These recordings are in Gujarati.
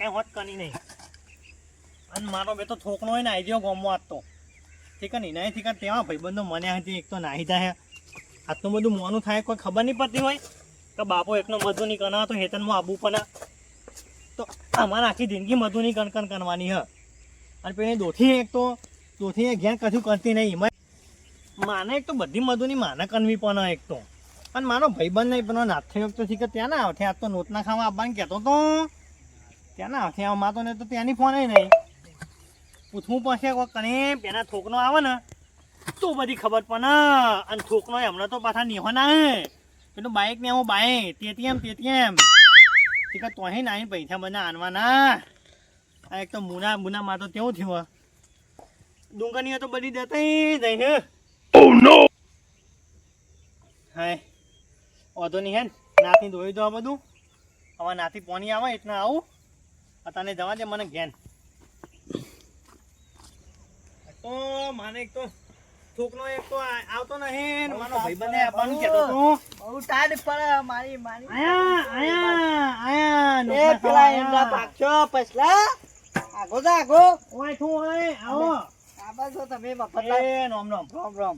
કઈ હોત કની નહીં અને મારો બે તો થોકનો હોય ને આવી ગયો ગોમમાં આજ તો ઠીક ને નહીં ઠીક તેમાં ભાઈબંધો મને હતી એક તો નાહી જાય આટલું બધું મોનું થાય કોઈ ખબર નહીં પડતી હોય કે બાપો એકનો મધુની કના તો હેતનમાં આબુ પણ તો અમારે આખી જિંદગી મધુની કણકણ કરવાની હ અને પેલી દોઠી એક તો દોઠી ઘેર કશું કરતી નહીં માને એક તો બધી મધુની માને કનવી પણ એક તો અને મારો ભાઈબંધ નહીં પણ નાથે તો ઠીક ત્યાં ના આવશે આજ તો નોટના ખાવા આવવાનું કહેતો તો ત્યાં ના આવશે માતો ને તો ત્યાંની ફોન નહીં પૂછવું પડશે કોઈ કને પેલા થોકનો આવે ને તો બધી ખબર પણ અને થોકનો હમણાં તો પાછા નિહો ના પેલું બાઇક ને આવું બાઇક તેમ ઠીક તો અહીં ના પૈસા બધા આનવાના એક તો મુના માં તો કેવું થયું ડુંગરની તો બધી દેતા જઈને હાય વાંધો નહીં હે નાથી ધોઈ દો આ બધું હવે નાથી પાણી આવે એટલે આવું તને જવા દે મને ઘેન તો મને એક તો છોકરો એક તો આવતો નહીં મારો ભાઈબંધે આપવાનું કહેતો તો બહુ ટાઢ પડે મારી આયા એ પેલા એમના પાછો પછલા આગો ઓય તું ઓય આવો આબા છો તમે મફતલા એ નોમ રોમ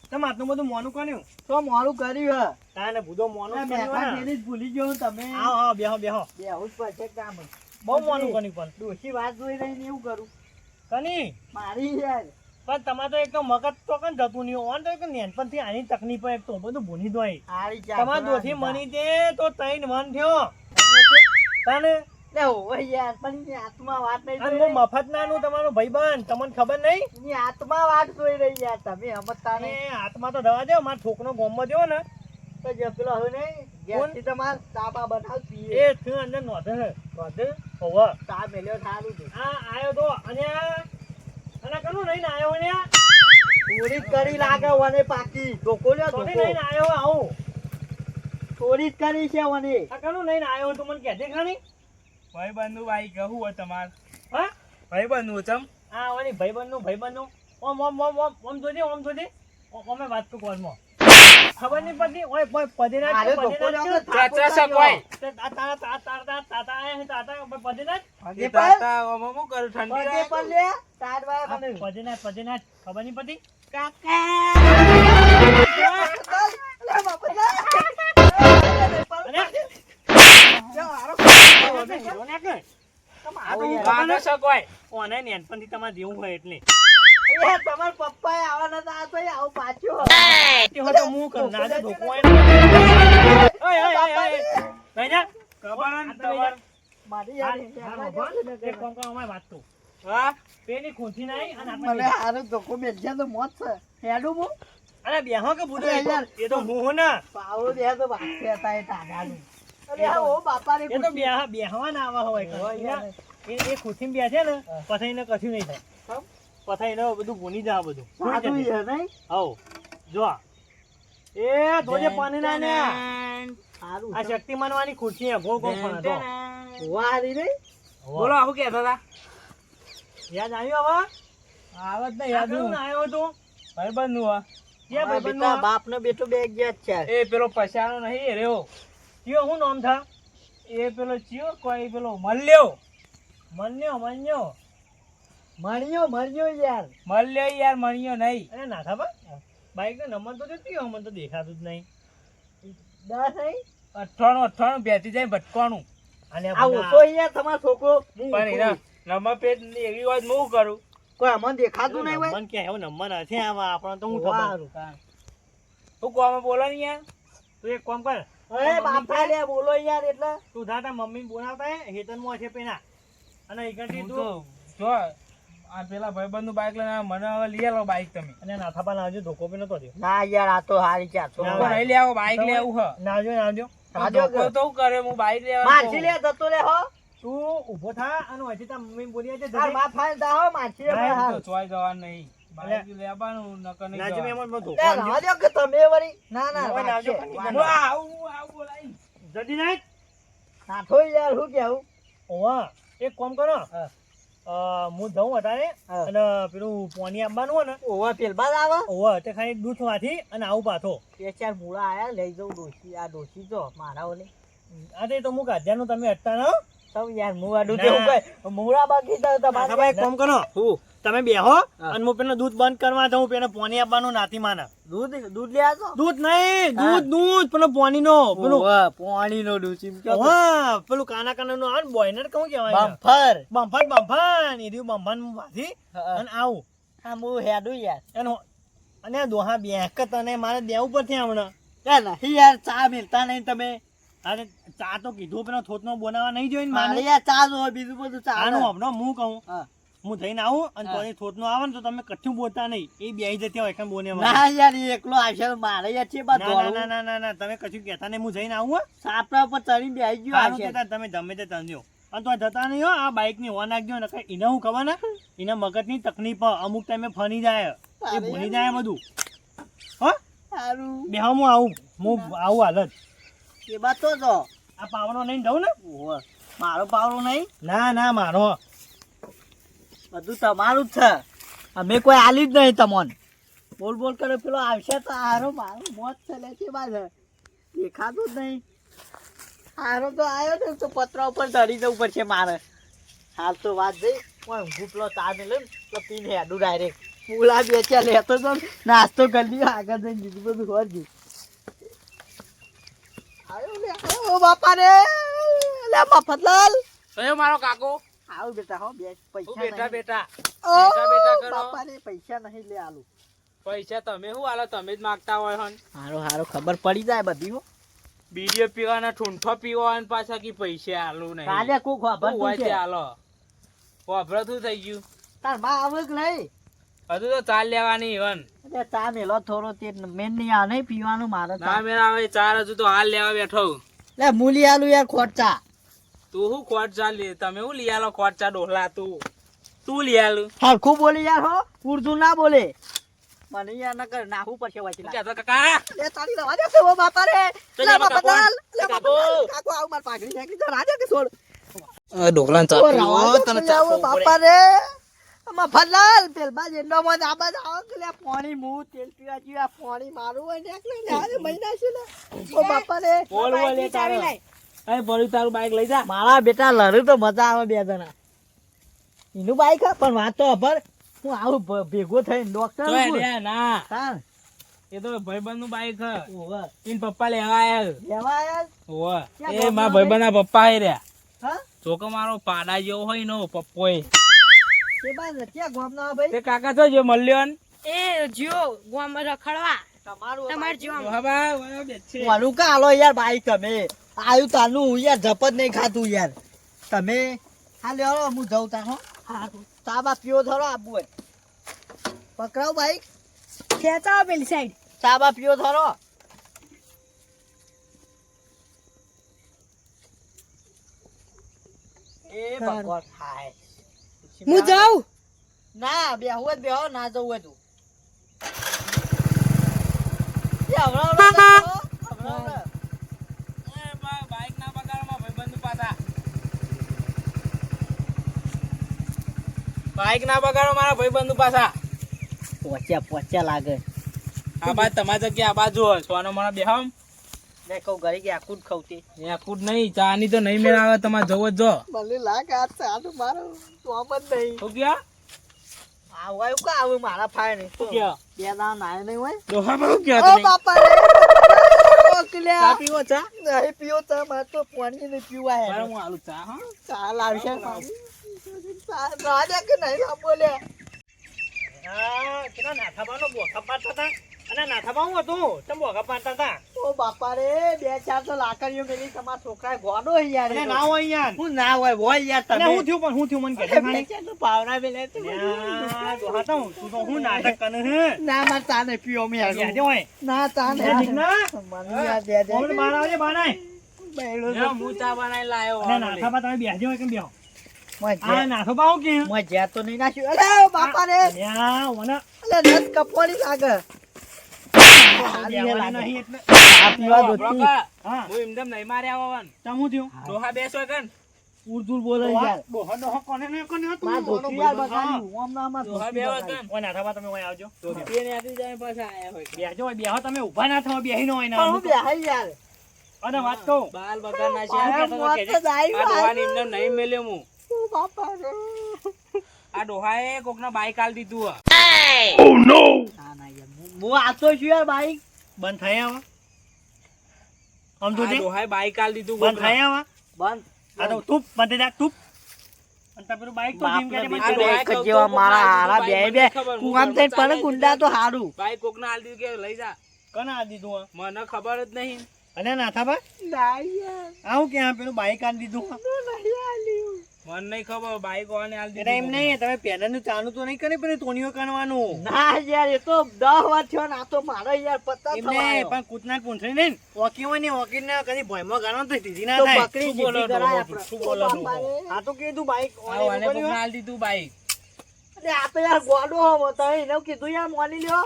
તમે આટલું બધું મોનું કર્યું તો મોડું કર્યું હે તાને ભૂદો મોનું કર્યું મેઠા ને જેની જ ભૂલી ગયો તમે આવો બેહો બેહું જ પડશે કામ બહુ મોનું કર્યું પણ ડોશી વાત જોઈ રહીને એવું કરું કની મારી યાર પણ તમારે તો એક તો મગજ તો કન જતું નહીં ઓન તો એક નેનપણથી આની તકલીફ એક તો બધું ભૂલી દોય હારી ચા તમાર દોથી મની દે તો તૈન મન થયો તાને લે ઓ યાર પણ એની આત્મા વાત નહીં અને હું મફત નાનું તમારો ભાઈબંધ તમને ખબર નહીં એની આત્મા વાત જોઈ રહી યાર તમે સમજતા અને નહીં હાથમાં તો દવા દે મારા છોકરો ગોમમાં દેવો ને તો જે પેલો હવે નહીં ગેસથી તમાર ચાબા બનાવ પીએ એ થયું અંદર નોંધે હોવા ચા મેલ્યો સારું છે આ આયો તો અને કનું નહીં ને આયો ને ચોરી કરી લાગે વને પાકી ધોકો લ્યો થોડી ધોકો નહીં ને આયો આવું ચોરી જ કરી છે વને આ કનું નહીં ને આયો તું મને કહેજે ખાની ભાઈબંધનું બાઈક કહું હોય તમાર હા ભાઈબંધનું ચમ આ ઓની ભાઈબંધનું ઓમ જોજે ઓમે વાત તું કોલમાં ખબર નહીં પડતી ઓય પદીના અરે ધોકો લ્યો કે ચાચા સકોય પદીના એ તાતા ઓમો મો કરું ઠંડી પગે લાગે પર લે તાર વા કને પદીના ખબર નહીં પડતી કાકા લે બાપા ગાનો સકોય ઓને નેનપણથી તમારે જેવું હોય એટલે તમાર પપ્પા આવવાના હતા તો આવું પાછો તે હોય તો હું કર ના તો ધોકો હોય ઓય નહીં જા ખબર ન તમાર મારી યાર એક કામ કરો અમારી વાત તો હા પેલી ખૂંથી નહીં અને મને આપણે હારું ધોકો બેઠા તો મોત છે હેડું હું અરે બેહો કે બુડો યાર. એ તો હું ના પાવડો દે તો વાગતે હતા એ ટાગાનું અરે આ ઓ બાપા રે એ તો બેહવા ના આવા હોય એ ખુશી બેસે ને પછી એને કશું નહીં થાય પછી એને બધું ભૂલી જાય બધું સાદું છે નહીં હવ જો એ ધોજે પાણી ના ને સારું આ શક્તિમાન વાળી ખુરશી ભોળ કોણ પણ હતો વારી રે બોલો આવું કહેતા હતા યાદ આવ્યું હવે આવત ને યાદ યાદ આવ્યો તું ભાઈબંધનું હા ક્યાં ભાઈબંધ બેટા બાપ નો બેટો બે ગયા છે એ પેલો પછાનો નહીં રહ્યો કયો શું નામ થા એ પેલો ચિયો કોઈ પેલો મલ્યો મન્યો મણ્યો યાર યાર મણિયો નહીં અરે ના ખબર બાઈક નો નંબર તો દેતી મને તો દેખાતું જ નહીં 10 નહીં 98 બેસી જાય ભટકાનું અને આ ઓછો યાર તમારો છોકરો પણ એના નંબર પેજ એવી વાત હું કરું કોઈ અમને દેખાતું નહીં હોય નંબર કે એવો નંબર હશે આવા આપણને તો હું ખબર વારું. તું કોમે બોલો ને યાર તું એક કામ કર અરે બાપા લે બોલો યાર એટલે તું ધાતા મમ્મી બોલાવતા હે હેતનમાં છે પેના અને એકંઠી હું તું તો જો આ પેલા ભાઈબંધનું બાઈક લઈને આવ્યો, મને હવે લઈ આવો બાઈક તમે અને નાથાપા નાવજો ધોકો પી નતો દે ના યાર આ તો હારી ચા છો ના, લઈ આવો બાઈક લેવું હ નાવજો ધોકો તો હું કરે હું બાઈક લેવા મારસી લે જતો લે હો તું ઊભો થા અને હજી તાર મમ્મી બોલી છે તાર બાપ ફાઈલ દા હો મારસી લે ના, હાલ. તો ચોય જવાનું નહીં બાઈક લેવાનું નકર નહીં નાજે મેં જવાનું. એમ ધોકો લે રાહ દ્યો કે તમે વળી ના ના ના, રાખશે. ના, હું આવું બોલાઈ જલ્દી નાખ નાખો યાર હું કેવું ઓવા એક કામ કરો હા. હું જઉં અત્યારે હા. અને પેલું પાણી આપવાનું હોય ને ઓવા પેલબા જ આવે ઓવા તે ખાલી દૂધ વાથી અને આવું પાછો બે ચાર મૂળા આયા લઈ જઉં ડોશી આ ડોશી તો મારા ઓલે આ તે તો હું ગાધ્યાનું તમે અટતા ના સૌ યાર હું આડું ના. દેવું કઈ મુરા બાકી તો તમારે નાથાભાઈ એક કામ કરો હું તમે બેહો હા. અને હું પેલું દૂધ બંધ કરવા જાઉં પેલું પાણી આપવાનું નાથી માને દૂધ લે આજો દૂધ નહીં દૂધ પેલું પાણી નો પેલું પાણી નો ડૂચી હા પેલું કાના કાના નું આવે બોયનર કહું કેવાય બમ્ફર બંફન એ રહ્યું બંફન વાથી અને આવું હા હું હેડું યાર એનો અને દોહા બેહકત અને મારે દેવું પડશે હમણાં નહીં યાર ચા મિલતા નહીં તમે અરે ચા તો કીધું પેલો થોતનો બનાવવા નહીં જોઈને મારે મારે યાર ચા જો બીજું બધું ચા આનું હમણાં હું કહું હા. હું જઈને આવું અને હા. પછી થોતનો આવે ને તો તમે કઠ્ઠું બોલતા નહીં એ બેહી જતી હોય કેમ બોને ના યાર એ એકલો આવશે મારે યાર છે બાદ ના ના ના ના તમે કશું કહેતા નહીં હું જઈને આવું હો. સાપડા પર ચડી બેસી ગયો સારું આવશે તે તાર તમે ગમે તે તંજો અને તો જતા નહીં હો આ બાઇક ની હોવા નાખજો ને એને હું ખબર ને એના મગજની તકલીફ અમુક ટાઈમે ફરી જાય એ ભૂલી જાય બધું હો સારું બેહો હું આવું હાલત એ બાદ તો જો આ પાવડો નહીં દઉં ને ઓહો. મારો પાવડો નહીં ના ના મારો બધું તમારું જ છે અમે કોઈ આલી જ નહીં તમને બોલ બોલ કરે પેલો આવશે તો હારો મારો મોત છે લે છે બાદ દેખાતો જ નહીં હારો તો આવ્યો ને તો પતરા ઉપર ચડી જવું પડશે મારે હાલ તો વાત જઈ કોઈ ઊંઘું પેલો ચા ને લઈને પેલો પીને હેડું ડાયરેક્ટ પૂલા બેચ્યા લેતો તો નાસ્તો કરી લીધો આગળ જઈને બીજું બધું હોરજું આવ્યો બાપા રે લે મફતલાલ કયો મારો કાકો આવ બેટા હો બે હું પૈસા બેટા નહીં. બેટા ઓ, બેટા કરો. બાપા રે પૈસા નહીં લે આલુ પૈસા તમે શું આલો તમે જ માગતા હોય હન હારો હારો ખબર પડી જાય બધી હો બીડીઓ પીવાના ઠૂંઠો પીવા અને પાછા કી પૈસા આલું નહીં કાલે કોક વાપર શું હોય તે આલો વાપરો શું થઈ ગયું તાર માં આવે કે નહીં હજુ તો ચાલ લેવાની હન એટલે ચા મેલો થોડો તે મેન નહીં આ નહીં પીવાનું મારે ના મેરા આવે ચાર હજુ તો હાલ લેવા બેઠો લે મૂલી આલુ યાર ખોટ ચા તું શું ખોટ ચા લે તમે શું લઈ આલો ખોટ ચા ડોહલા તું લઈ આલું હરખું બોલી યાર હો ઉર્દુ ના બોલે મને યાર ન કર નાખવું પડશે વચલા કહેતો કાકા લે તારી રવા દે તો બાપા રે તો લે લે બાપા કાકો. ચાલ લે કાકો. બાપા કાકો આવ માર પાઘડી નાખી તો રાજા કે છોડ ડોહલા ઓ રવા દે લે ઓ બાપા રે આમાં ફલાલ પેલ બાજ એનો મત આ બાજ આવ કે લે પાણી મું તેલ પીવા જીવા પાણી મારું હોય ને એટલે લે આ મહિના છે લે ઓ બાપા રે બોલ બોલ લે તારે એ બોલી તારું બાઈક લઈ જા મારા બેટા લડું તો મજા આવે બે જણા એનું બાઈક હે પણ વાત તો અભર હું આવું ભેગો થઈને ડોક્ટર જોય લે ના હા એ તો ભાઈબંધ નું બાઈક હ ઓવા ઈન પપ્પા લેવા આયા લેવા આયા ઓવા ક્યાં એ ગામના મારા ભાઈબંધ ના પપ્પા હે રહ્યા હા ચોકો મારો પાડા જેવો હોય નો પપ્પો એ તે બાદ ક્યાં ગામના ભાઈ તે કાકા તો જે મળ્યો ને એ જીઓ ગામ રખડવા તમારું તમાર જીઓ બાબા બેઠે મારું કા હાલો યાર બાઈક તમે આયુ તાનું યાર જપત નહીં ખાતું યાર તમે હા લ્યો હું જઉં તા હો તાબા પીઓ થોડો આપવું હોય પકડાવ બાઈક ખેંચાવો પેલી સાઈડ તાબા પીઓ થોડો એ ભગવાન હાય હું જાઉં ના બેહવું જ બેહો ના જવું હોય તું એ હવડાવ બાઈક ના બગાડો માં ભાઈબંધ નું પાછા બાઈક ના બગાડો મારા ભાઈબંધ નું પાછા પોચ્યા લાગે આ બાદ તમારી જગ્યા આ બાજુ હોય સોનો મને બેહમ ને કહું ઘરે કે આખું જ ખવતી એ કુડ નહીં ચા ની તો નહીં મેળ આવે તમારે જવો જ જો મને લાગે આ સાડું મારું ટોપ જ નહીં શું કયો આવું કા આવું મારા ફાય નહીં શું કયો બે દાવ નાય નહીં હોય ડોહા બહુ કયો ઓ તમે બાપા રે ઓકલ્યા ચા પીવો ચા નહીં પીવો તો મારે તો પાણી નહીં પીવા હે બરાબર હું આલુ ચા હા ચા લાવશે ચા રાજા કે નહીં ના બોલે કેટલા નાથાબાનો બોખા પાડતા હતા અને નાથાબા હું હતું તમે બોખા પાડતા હતા ઓ બાપા રે બે ચાર તો લાકડીઓ મેલી તમારા છોકરા ગોડો હે યાર અને ના હોય યાર હું ના હોય યાર અને તમે હું થયું પણ હું થયું મને કહેજો ખાલી તો પાવના મેલે તો લ્યા, ડોહા તો તું તો હું નાટક કરે હે ના માર ચા નહીં પીવો મેં બેહજો હોય ના ચા ઠીક નહીં ના મને યાર દે દે ઓમને બહાર આવજે બહાર આય. બેડો લ્યો, હું ચા બનાવી લાયો અને નાથાબા તમે બેહજો હોય કેમ બેહો આ મજા નાથાબા હું કે મજા તો નહીં નાખ્યું અરે બાપા રે લ્યા, મને અલે નસ કપોડી લાગે બેહવાનું નહીં એટલે આ પીવા દોતી હા હું એમદમ નહીં માર્યા હોવન તમ હું થયું ડોહા બેસો કન ઉર્દુ બોલે યાર ડોહા ડોહા કોને ને કોને હતું માં ધોતી યાર બગાડ્યું ઓમ ના માં ડોહા ધોતી બેવો બગાડ્યું. કન ઓય નાથાબા તમે ઓય આવજો એને આટી જાય પાછા આયા હોય બેહજો હોય બેહો તમે ઊભા ના થાઓ બેહી ન હોય પણ હું ના બેહાઈ યાર અને વાત કહું બાલ બગાડ ના છે અરે આ કહેતો તો મોત કે જ આવ્યું આ ડોહાને આજે. એમને નહીં મેલ્યો હું ઓ બાપા રે. આ ડોહાએ કોકના બાઈક આલ દીધું હે. ના, ના યાર, હું આતો છું યાર બાઈક. બંધ થાય આવા આમ આ તો ડોહાએ બાઈક આલ દીધું બંધ કોકના. થાય આવા બંધ. આ તો તું બંધ થઈ જા તું અને તાર પેલું બાઈક તો જીમ બાપને કરી આ બીજું ડોહાએ એક જ કહું જેવા તો મારા કોકના હારા દીધું બે બાઈક, બે મને ખબર. કુવામ થઈને ચાલે પડે ગુંડા તો હારું. બાઈક કોકના આલ દીધું કે લઈ જા. કને આ દીધું આ? મને ખબર જ નહીં. અલ્યા નાથા બા ના યાર, આવું કે પેલું બાઈક આ દીધું આ? નહીં આલ્યું. મને નહીં ખબર બાઈક વાળાને આલ એટલે દીધું એમ નહીં તમે પેનલનું ચાલુ તો નહીં કરી પણ તોણીઓ કરવાનું ના યાર, એ તો 10 વાર થયો ને આ તો મારો યાર પત્તા એમને થવાયો. પણ કૂતના પૂંછડી નહીં ઓકી હોય ને ઓકી ને કદી ભયમાં ગાળો તો સીધી ના તો થાય બકરી શું બોલો જીતી કરાય ડોહો? આપણે. શું બોલો ઓ ડોહો? બાપા રે. આ તો કીધું બાઈક આ વાને કોકના આલ દીધું બાઈક. અરે આ તો યાર ગોડો હો તો એને કીધું યાર મોની લ્યો.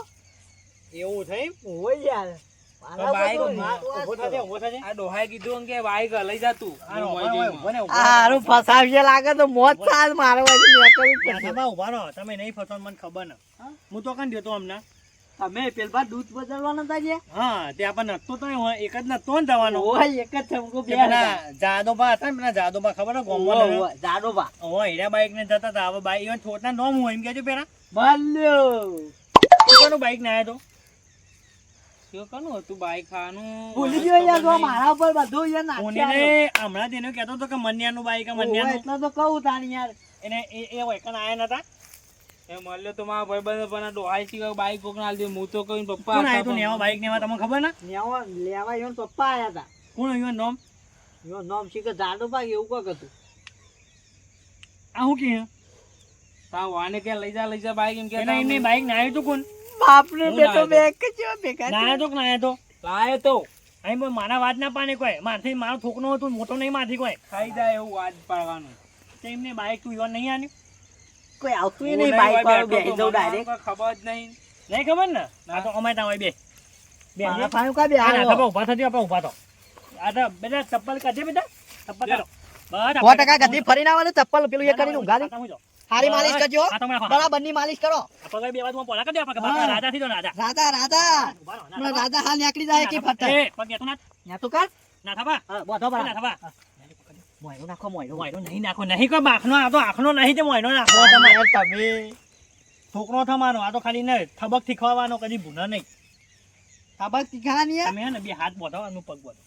એવું થઈ હોય યાર. મારા બાઈક બધું ઉભો વાત વાત ઉભો થજે કરો. ઉભો થજે આ ડોહાએ કીધું કે બાઈક લઈ જા તું. આનો હું ઉભો મોઈ ઉભો ને ઉભો આ હારું ફસાવશે લાગે તો મોત થાય મારે વાંચી નીકળવું પડશે. નાથાબા ઉભા રહો તમે નહીં ફસો મને ખબર ને હું તો કન દેતો હમણાં તમે પેલા દૂધ બદલવાના હતા જે? હા તે આપણને નતો તો હોય એક જ નતો ને જવાનો ઓય એક જ થમકો બે પેલા જાદોબા હતા ને પેલા જાદોબા ખબર હે ગોમમાં જાડોબા ઓય હીરા બાઈક ને જતા હતા હવે બાઈક ઈવન છોટના નોમ હોય એમ કેજો પેલા ભલ્યો કોનું બાઈક ના આવ્યો કયો કનું હતું બાઈક ખાવાનું? ભૂલી મને ગયો યાર ખબર તો નહીં. મારા ઉપર બધું યાર તો નાખ્યા કોને હમણાં તેનો કહેતો હતો કે મન્યાનું બાઈક ઓય, મન્યાનું એટલે તો કહું તાણી યાર. એને એ વૈકન આયા નતા એ મળ્યો તો મારા ભાઈબંધ પણ આ ડોહાએ શીખવ્યું બાઈક કોકને આલ દીધું. હું તો કહ્યું પપ્પા કોણ હતા આવ્યું તું પણ નેવા બાઈક નેવા તમને ખબર ના લેવા લેવા ઈવન પપ્પા આયા હતા. કોણ આવ્યું નોમ ઈવન નામ શીખે જાડોબા એવું કોક હતું. આ હું કે તાર વાને કે લઈ જા બાઈક એમ કે એને એમને બાઈક ના આવ્યું તું કોણ બાપરે હું બેટો લાયો બે એક જ જેવા ભેગા ના આવ્યો તો કે ના આવ્યો તો લાયો તો અહીં બોલ મારા વાત ના પાને કોઈ મારથી મારો છોકરો હતો મોટો નહીં મારથી કોઈ ખાઈ જાય એવું વાત પાડવાનું. તો એમને બાઈક તું ઈવન નહીં આન્યું કોઈ આવતું હું નહીં નહીં બાઈક હોય વાળો બેઠો બેસી તો જવું મને ડાયરેક્ટ. કોઈ ખબર જ નહીં. નહીં ખબર ને આ તો અમારે ત્યાં હોય બે બે મારા ફાયું કા બે આ ના હાલો. ખબર ઉભા થજો આપણે ઉભા તો આ તો બેટા ચપ્પલ કાઢજે બેટા ચપ્પલ કાઢો બસ 100% ગધી ફરીને આવે ને ચપ્પલ પેલું એ કરીને ઊંઘાડી. હારી માલિશ કરજો આ તો મારા બરાબરની માલિશ કરો. આપણે બે બાજુ પોલા કરી દે આપણે હા. રાજા થી તો રાજા રાધા રાધા ઉભા રહો, હમણાં રાધા હાલ નીકળી જાય કે ફટ એ પગ દેતો ના ન્યા તો કર ના થાબા બોધો ના બરા થાબા મોયરો નાખો મોયરો મોયનો નહીં નાખો નહીં કોઈ બાખનો આ તો આખનો નહીં તે મોયનો નાખો તમારે તમે છોકરો થવાનો આ તો ખાલી ને થબક શીખવાનો કદી ભૂના નહીં તાબક તીખાની તમે હે ને બે હાથ બોધો અને પગ બોધો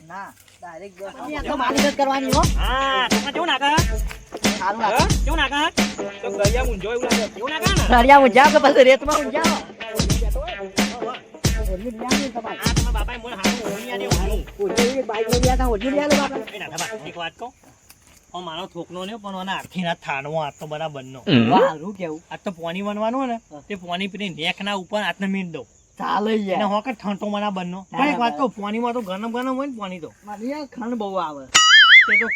ના ડાયરેક્ટ તો માલિશ જ કરવાની હો. હા તમે કેવું નાખે સારું લાગે. કેવું નાખે તો ગયા ઊંઝો એવું લાગે. કેવું નાખે ને રળિયા ઊંઝાવ કે પછી રેતમાં ઊંઝાવ. આ તમારા બાપાએ મને હાથું ઓળની આને ઓળ્યું. એ ના થાબા એક વાત કહું ઓ મારો છોકરો ને પણ ઓના હાથથી ના થાણવો આ તો બરાબરનો વારું કેવું આ તો પોની બનવાનું ને તે પોની પીને નેક ના ઉપર હાથને મીંડ દો ચાલે એને યાર હોકે ઠંટો મના બનનો પણ એક વાત કહું પોનીમાં તો ગરમ ગરમ હોય ને પોની તો મને યાર ખંડ બહુ આવે તે તો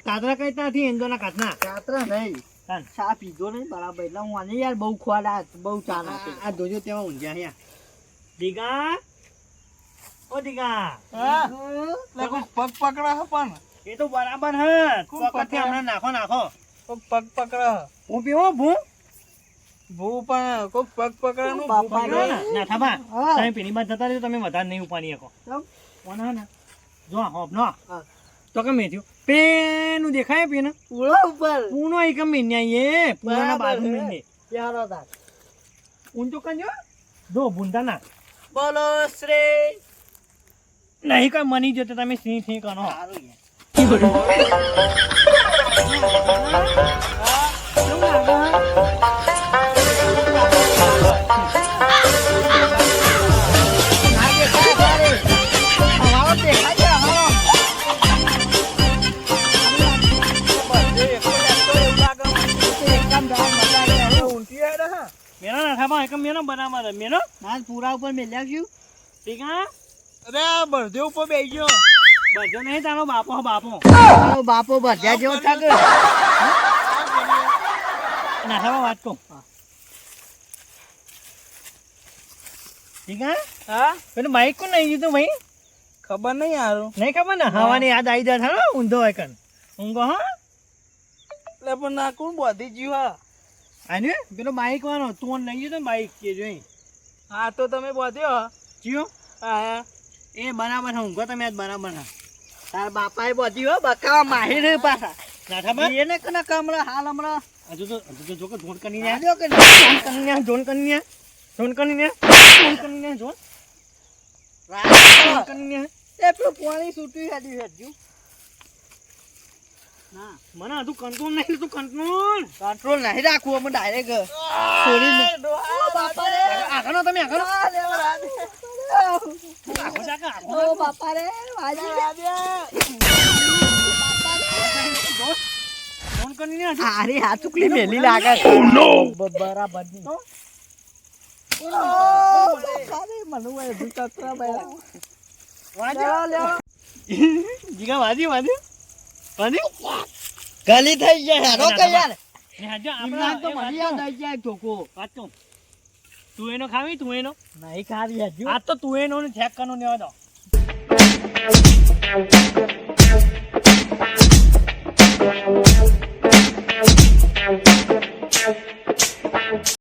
કાતરા કઈ ત્યાંથી એંદોના કાતના કાતરા નહીં કાન. ચા પીધો નહીં બરાબર એટલે હું આને યાર બહુ ખોડા બહુ ચા નાખે આ જોજો તેમાં ઊંઝા અહીંયા દીગા ઓ દીગા એટલે કોઈ પગ પકડા હે પણ એ તો બરાબર હે પોકેટથી હમણાં નાખો નાખો કોઈ પગ પકડા હે. હું પીવો ભૂ ભૂ પણ કોઈ પગ પકડાનું ભૂ બાપા પકડા રે. ને. ના થાબા હા. તમે પીની બાદ જતા રહેજો તમે વધારે નહીં ઉપાડી શકો ચમ. કોણ હે ને જો હોપ નો હા. તો કેમ થયું પેનું દેખાય પેન ઉડો ઉપર પૂનો એક મિન્યા એ પૂના બરાબર બાજુ હે. મિન્ને યારો તાર ઊંચો કંજો જો ભૂંડા ના બોલો શ્રી નહીં કઈ મની જતો તમે સિંહ સિંહ કરો સારું યાર મેનો ના થાબા એક મેનો બરાબર હે. મેનો પૂરા ઉપર મેલ્યા છું ઠીક હા અરે આ બળદે ઉપર બેસી ગયો. બજો નહીં તારો બાપો હો બાપો તારો બાપો ભજ્યા જેવો થાક ના થાબા વાત કહું ઠીક હા હા પેલું બાઈક કોણ નહીં જીતું ભાઈ ખબર નહીં હારું. નહીં ખબર ને હવાની યાદ આવી જાય હા ઊંધો હોય કન ઊંઘો હા એટલે પણ ના કોણ બોધી ગયું હા. આને પેલો બાઈક વાળો તું લઈ જતો બાઈક કે જોઈ હા તો તમે બોધ્યો જીઓ હા એ બરાબર છે ઊંઘો તમે આજ બરાબર હા તાર બાપાએ બધી હો બકાવા માહિર હે પાછા ના ખબર એને કને કમળા હાલ હમણાં હજુ તો જો કે જોન કરી ને આલ્યો કે જોન કરી ને જોન કરી ને જોન રાત કરી ને એ પેલું પાણી છૂટ્યું હેડ્યું હેડ્યું ના મને હજુ કંટ્રોલ નહીં તું કંટ્રોલ કંટ્રોલ નહીં રાખવું અમે ડાયરેક્ટ છોડીને બાપા રે આગળ તમે આગળ આગળ જાકા ઓ બાપા રે વાજી જોન કરી ને હજુ અરે આ ચુકલી મેલી લાગે બરાબર ની મનુ ભાઈ હજુ કચરા ભાઈ જીગા વાજી ગલી થઈ જાય હેરો કે યાર ને હજુ આપણે તો મને યાદ આવી જાય ચોકો વાત તો તું એનો ખાવી તું એનો નહીં ખાવી હજુ આ તો તું એનો ને ચેક કરનો ને આવો